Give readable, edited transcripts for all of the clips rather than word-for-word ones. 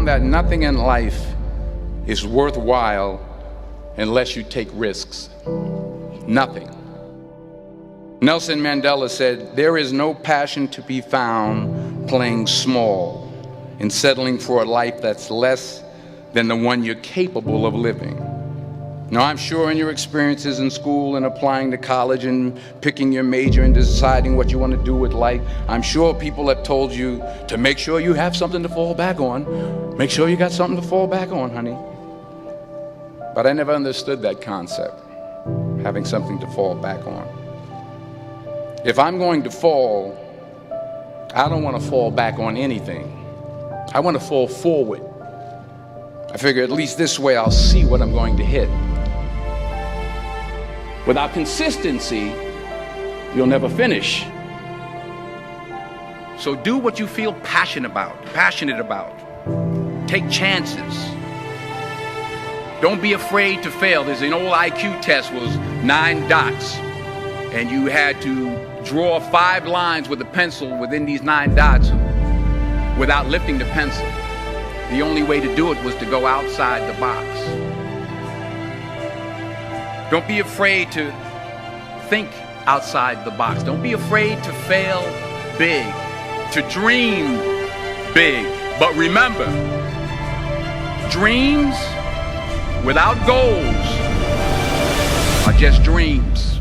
found that nothing in life is worthwhile unless you take risks. Nothing. Nelson Mandela said, "There is no passion to be found playing small and settling for a life that's less than the one you're capable of living." Now, I'm sure in your experiences in school and applying to college and picking your major and deciding what you want to do with life, I'm sure people have told you to make sure you have something to fall back on. Make sure you got something to fall back on, honey. But I never understood that concept, having something to fall back on. If I'm going to fall, I don't want to fall back on anything. I want to fall forward. I figure at least this way I'll see what I'm going to hit. Without consistency, you'll never finish. So do what you feel passionate about. Take chances. Don't be afraid to fail. There's an old IQ test was 9 dots, and you had to draw 5 lines with a pencil within these 9 dots without lifting the pencil. The only way to do it was to go outside the box. Don't be afraid to think outside the box. Don't be afraid to fail big, to dream big. But remember, dreams without goals are just dreams.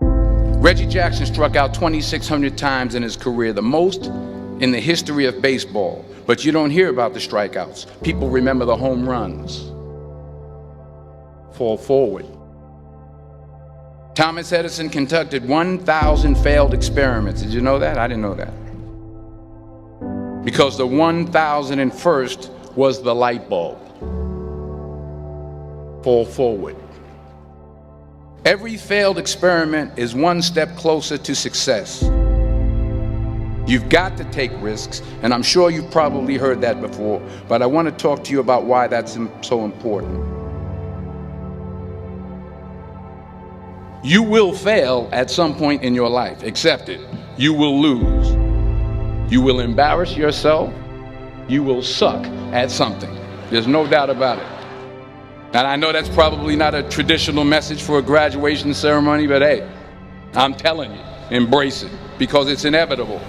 Reggie Jackson struck out 2,600 times in his career, the most in the history of baseball. But you don't hear about the strikeouts. People remember the home runs. Fall forward. Thomas Edison conducted 1,000 failed experiments. Did you know that? I didn't know that. Because the 1,001st was the light bulb. Fall forward. Every failed experiment is one step closer to success. You've got to take risks, and I'm sure you've probably heard that before, but I want to talk to you about why that's so important. You will fail at some point in your life. Accept it. You will lose. You will embarrass yourself. You will suck at something. There's no doubt about it. And I know that's probably not a traditional message for a graduation ceremony, but hey, I'm telling you, embrace it, because it's inevitable.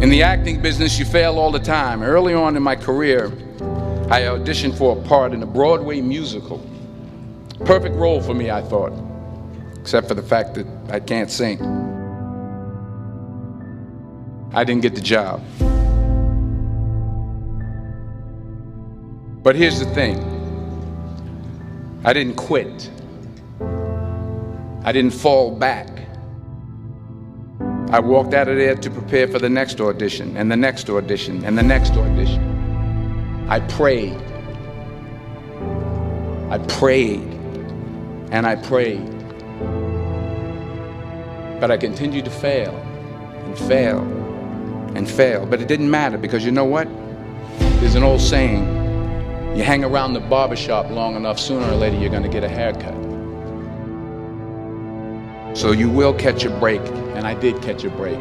In the acting business, you fail all the time. Early on in my career, I auditioned for a part in a Broadway musical. Perfect role for me, I thought, except for the fact that I can't sing. I didn't get the job. But here's the thing. I didn't quit. I didn't fall back. I walked out of there to prepare for the next audition, and the next audition, and the next audition. I prayed. I prayed. And I prayed. But I continued to fail, and fail, and fail. But it didn't matter, because you know what? There's an old saying, you hang around the barbershop long enough, sooner or later you're going to get a haircut. So you will catch a break, and I did catch a break.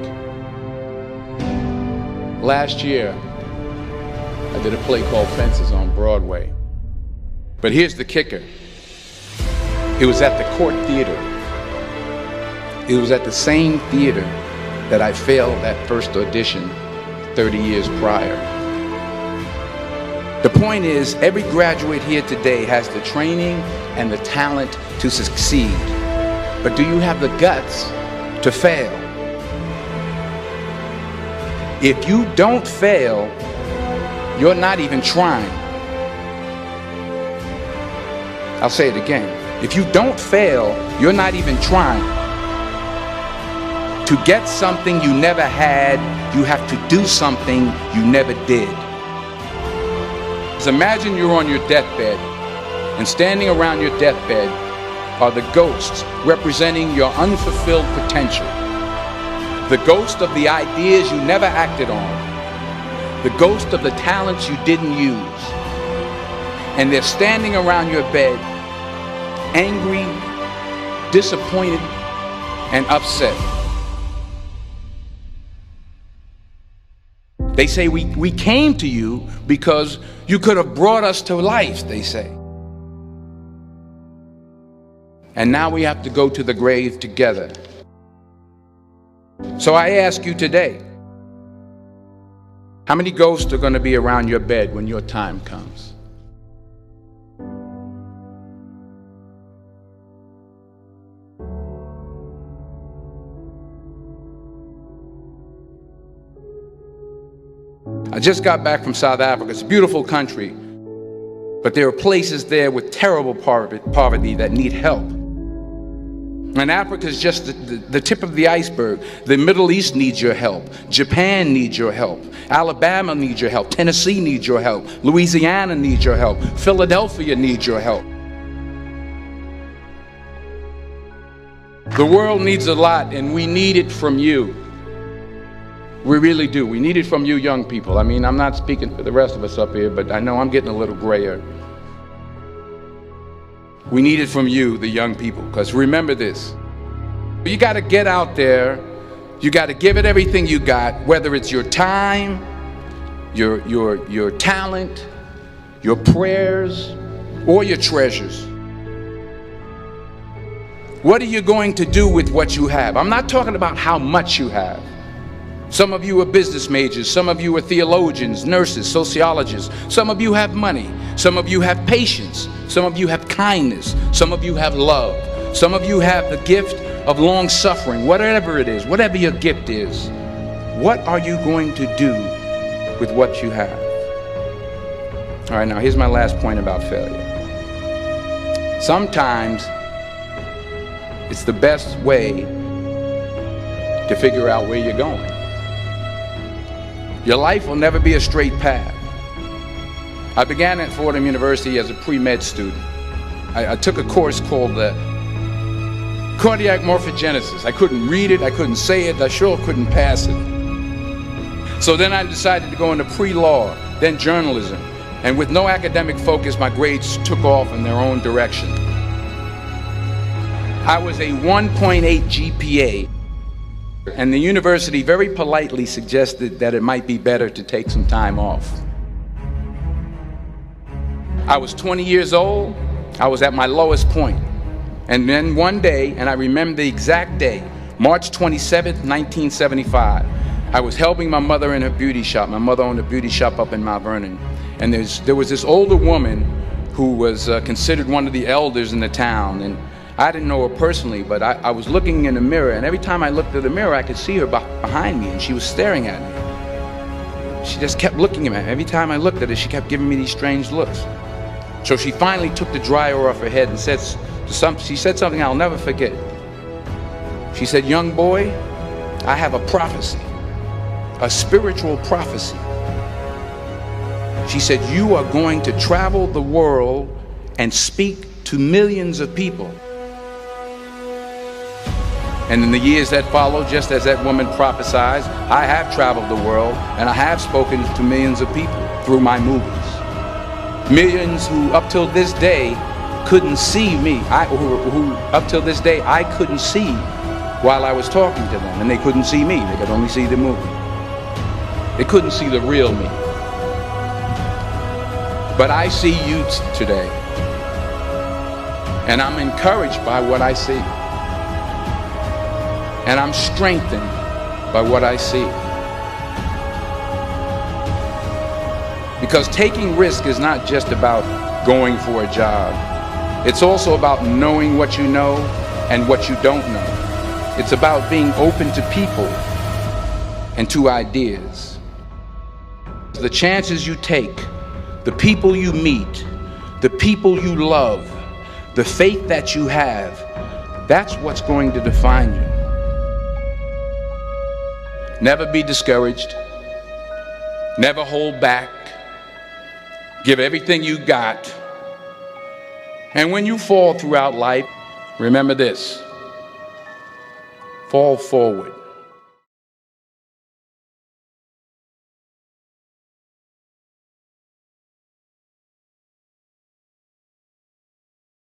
Last year, I did a play called Fences on Broadway. But here's the kicker. It was at the Court Theater. It was at the same theater that I failed that first audition 30 years prior. The point is, every graduate here today has the training and the talent to succeed. But do you have the guts to fail? If you don't fail, you're not even trying. I'll say it again. If you don't fail, you're not even trying. To get something you never had, you have to do something you never did. Imagine you're on your deathbed, and standing around your deathbed are the ghosts representing your unfulfilled potential. The ghost of the ideas you never acted on. The ghost of the talents you didn't use. And they're standing around your bed, angry, disappointed, and upset. They say we came to you because you could have brought us to life, they say. And now we have to go to the grave together. So I ask you today, how many ghosts are going to be around your bed when your time comes? I just got back from South Africa. It's a beautiful country, but there are places there with terrible poverty that need help. And Africa is just the tip of the iceberg. The Middle East needs your help. Japan needs your help. Alabama needs your help. Tennessee needs your help. Louisiana needs your help. Philadelphia needs your help. The world needs a lot, and we need it from you. We really do. We need it from you young people. I mean, I'm not speaking for the rest of us up here, but I know I'm getting a little grayer. We need it from you, the young people, because remember this. You got to get out there. You got to give it everything you got, whether it's your time, your talent, your prayers, or your treasures. What are you going to do with what you have? I'm not talking about how much you have. Some of you are business majors, some of you are theologians, nurses, sociologists. Some of you have money, some of you have patience, some of you have kindness, some of you have love, some of you have the gift of long suffering. Whatever it is, whatever your gift is, what are you going to do with what you have? All right, now here's my last point about failure. Sometimes it's the best way to figure out where you're going. Your life will never be a straight path. I began at Fordham University as a pre-med student. I took a course called cardiac morphogenesis. I couldn't read it, I couldn't say it, I sure couldn't pass it. So then I decided to go into pre-law, then journalism. And with no academic focus, my grades took off in their own direction. I was a 1.8 GPA. And the university very politely suggested that it might be better to take some time off. I was 20 years old. I was at my lowest point. And then one day, and I remember the exact day, March 27th, 1975, I was helping my mother in her beauty shop. My mother owned a beauty shop up in Mount Vernon. And there was this older woman who was considered one of the elders in the town. And I didn't know her personally, but I was looking in the mirror, and every time I looked at the mirror, I could see her behind me, and she was staring at me. She just kept looking at me. Every time I looked at her, she kept giving me these strange looks. So she finally took the dryer off her head and she said something I'll never forget. She said, "Young boy, I have a prophecy, a spiritual prophecy." She said, "You are going to travel the world and speak to millions of people." And in the years that followed, just as that woman prophesied, I have traveled the world and I have spoken to millions of people through my movies. Millions who up till this day couldn't see me, who up till this day I couldn't see while I was talking to them, and they couldn't see me, they could only see the movie. They couldn't see the real me. But I see you today, and I'm encouraged by what I see. And I'm strengthened by what I see. Because taking risk is not just about going for a job. It's also about knowing what you know and what you don't know. It's about being open to people and to ideas. The chances you take, the people you meet, the people you love, the faith that you have, that's what's going to define you. Never be discouraged. Never hold back. Give everything you got. And when you fall throughout life, remember this: fall forward.